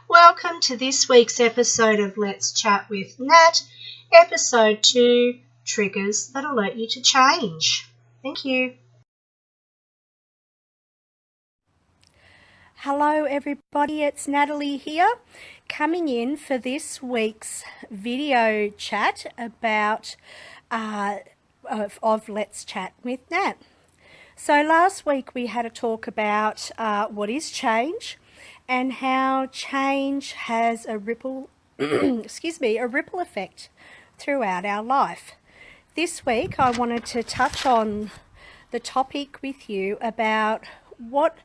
Welcome to this week's episode of Let's Chat with Nat, episode 2, Triggers that Alert You to Change. Thank you. Hello everybody, it's Natalie here, coming in for this week's video chat about of Let's Chat with Nat. So last week we had a talk about what is change and how change has a ripple a ripple effect throughout our life. This week I wanted to touch on the topic with you about what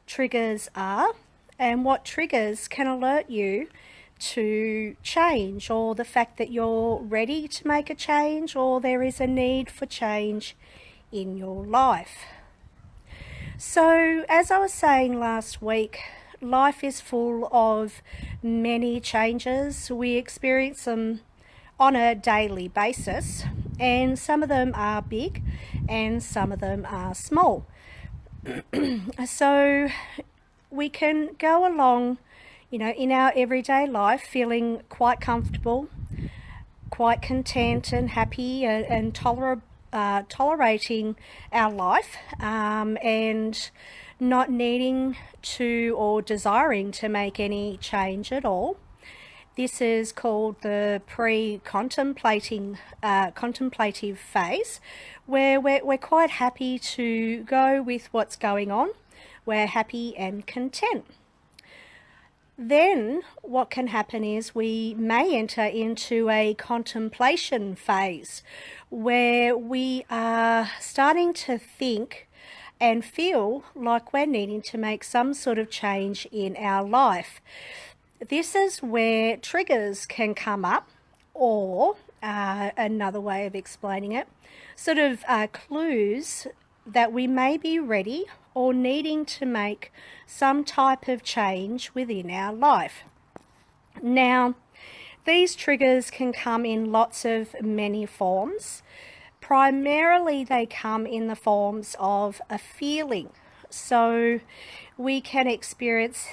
triggers are and what triggers can alert you to change, or the fact that you're ready to make a change, or there is a need for change in your life. So as I was saying last week, life is full of many changes. We experience them on a daily basis, and some of them are big and some of them are small. So we can go along, in our everyday life feeling quite comfortable, quite content and happy, and tolerating our life, and not needing to or desiring to make any change at all. This is called the contemplative phase, where we're quite happy to go with what's going on. We're happy and content. Then what can happen is we may enter into a contemplation phase, where we are starting to think and feel like we're needing to make some sort of change in our life. This is where triggers can come up, or another way of explaining it, sort of clues that we may be ready or needing to make some type of change within our life. Now, these triggers can come in lots of many forms. Primarily, they come in the forms of a feeling. So we can experience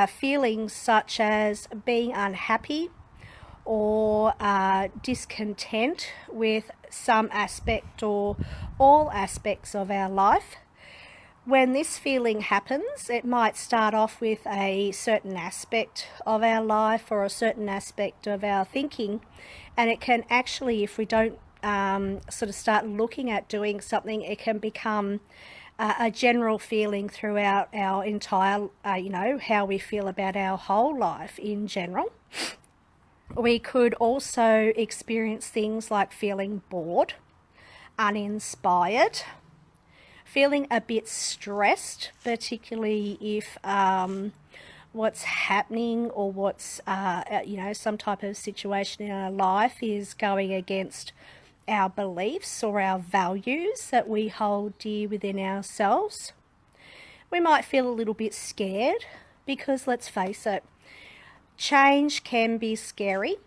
feelings such as being unhappy or discontent with some aspect or all aspects of our life. When this feeling happens, it might start off with a certain aspect of our life or a certain aspect of our thinking, and it can actually, if we don't sort of start looking at doing something, it can become a general feeling throughout our entire, how we feel about our whole life in general. We could also experience things like feeling bored, uninspired, feeling a bit stressed, particularly if what's happening or what's, some type of situation in our life is going against our beliefs or our values that we hold dear within ourselves. We might feel a little bit scared because, let's face it, change can be scary,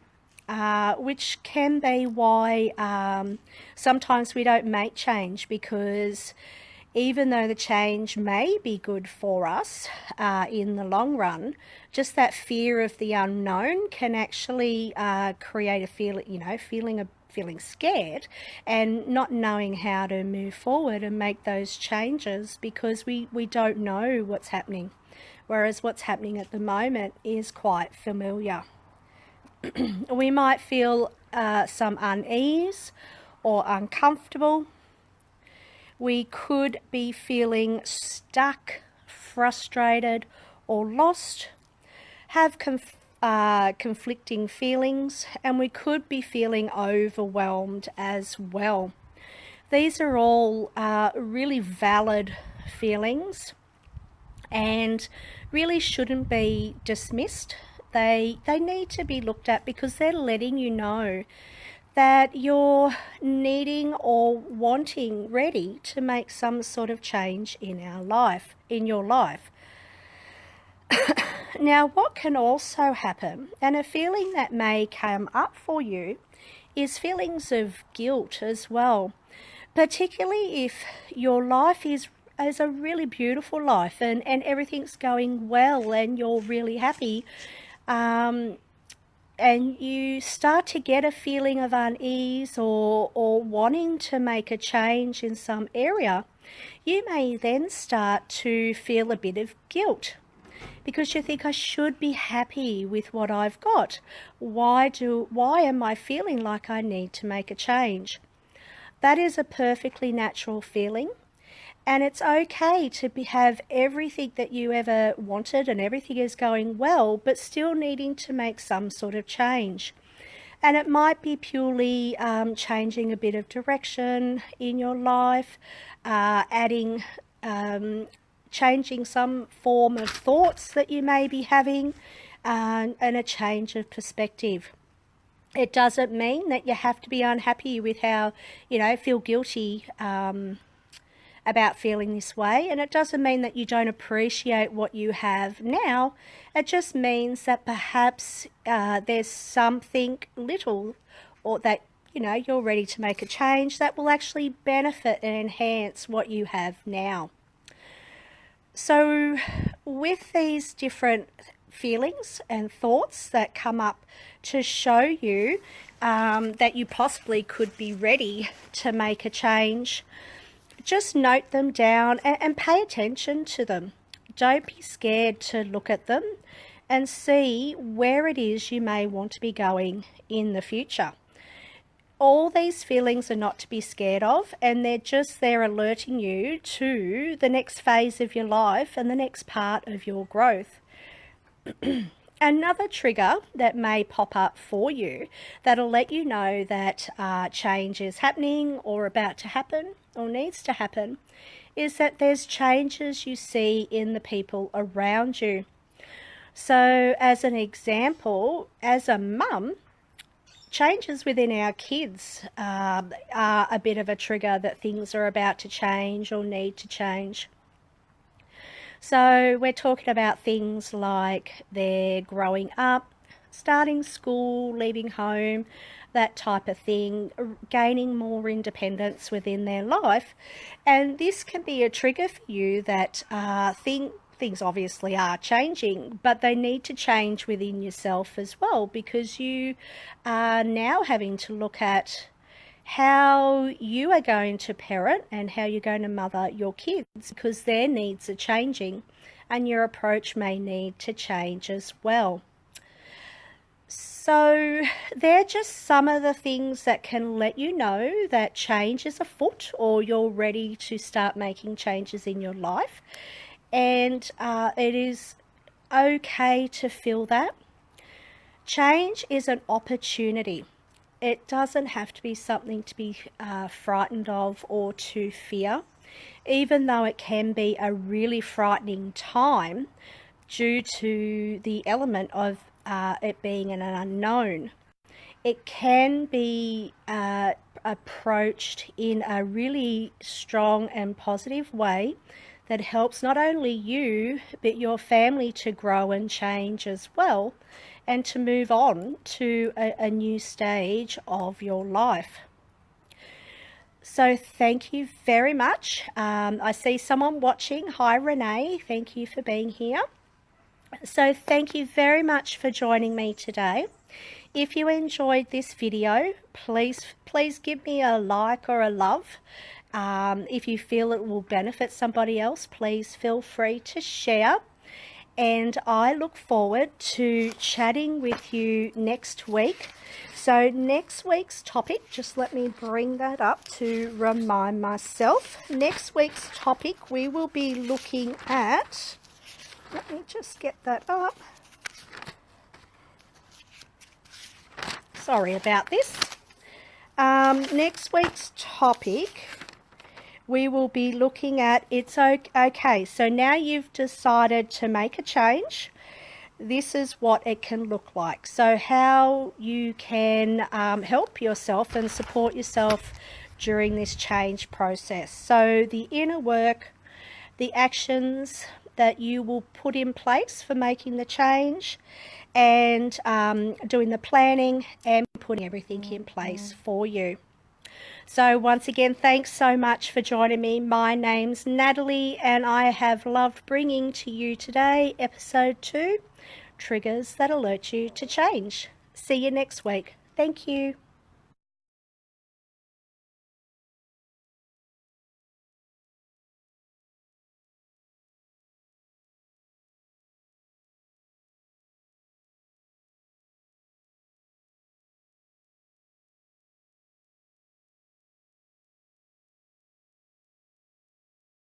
which can be why sometimes we don't make change, because even though the change may be good for us in the long run, just that fear of the unknown can actually create a feeling scared and not knowing how to move forward and make those changes, because we don't know what's happening, whereas what's happening at the moment is quite familiar. We might feel some unease or uncomfortable. We could be feeling stuck, frustrated, or lost, have conflicting feelings, and we could be feeling overwhelmed as well. These are all really valid feelings and really shouldn't be dismissed. They need to be looked at, because they're letting you know that you're needing or wanting, ready to make some sort of change in your life. Now, what can also happen, and a feeling that may come up for you, is feelings of guilt as well, particularly if your life is a really beautiful life and everything's going well and you're really happy. and you start to get a feeling of unease or wanting to make a change in some area, you may then start to feel a bit of guilt because you think, I should be happy with what I've got. Why am I feeling like I need to make a change? That is a perfectly natural feeling. And it's okay to have everything that you ever wanted and everything is going well, but still needing to make some sort of change. And it might be purely changing a bit of direction in your life, changing some form of thoughts that you may be having, and a change of perspective. It doesn't mean that you have to be unhappy with how, feel guilty about feeling this way, and it doesn't mean that you don't appreciate what you have now. It just means that perhaps there's something little, or that you're ready to make a change that will actually benefit and enhance what you have now. So with these different feelings and thoughts that come up to show you that you possibly could be ready to make a change, just note them down and pay attention to them. Don't be scared to look at them and see where it is you may want to be going in the future. All these feelings are not to be scared of, and they're just there alerting you to the next phase of your life and the next part of your growth. Another trigger that may pop up for you that'll let you know that change is happening or about to happen or needs to happen is that there's changes you see in the people around you. So as an example, as a mum, changes within our kids are a bit of a trigger that things are about to change or need to change. So we're talking about things like they're growing up, starting school, leaving home, that type of thing, gaining more independence within their life. And this can be a trigger for you that things obviously are changing, but they need to change within yourself as well, because you are now having to look at how you are going to parent and how you're going to mother your kids, because their needs are changing and your approach may need to change as well. So they're just some of the things that can let you know that change is afoot, or you're ready to start making changes in your life. And it is okay to feel that. Change is an opportunity. It doesn't have to be something to be frightened of or to fear, even though it can be a really frightening time due to the element of it being an unknown. It can be approached in a really strong and positive way that helps not only you but your family to grow and change as well, and to move on to a new stage of your life. So thank you very much. I see someone watching. Hi Renee, thank you for being here. So thank you very much for joining me today. If you enjoyed this video, please give me a like or a love. If you feel it will benefit somebody else, please feel free to share. And I look forward to chatting with you next week. So next week's topic, just let me bring that up to remind myself. Next week's topic, we will be looking at, let me just get that up. Sorry about this. Next week's topic, we will be looking at, it's okay, so now you've decided to make a change. This is what it can look like. So how you can help yourself and support yourself during this change process. So the inner work, the actions that you will put in place for making the change, and doing the planning and putting everything in place for you. So once again, thanks so much for joining me. My name's Natalie, and I have loved bringing to you today episode 2, triggers that alert you to change. See you next week. Thank you.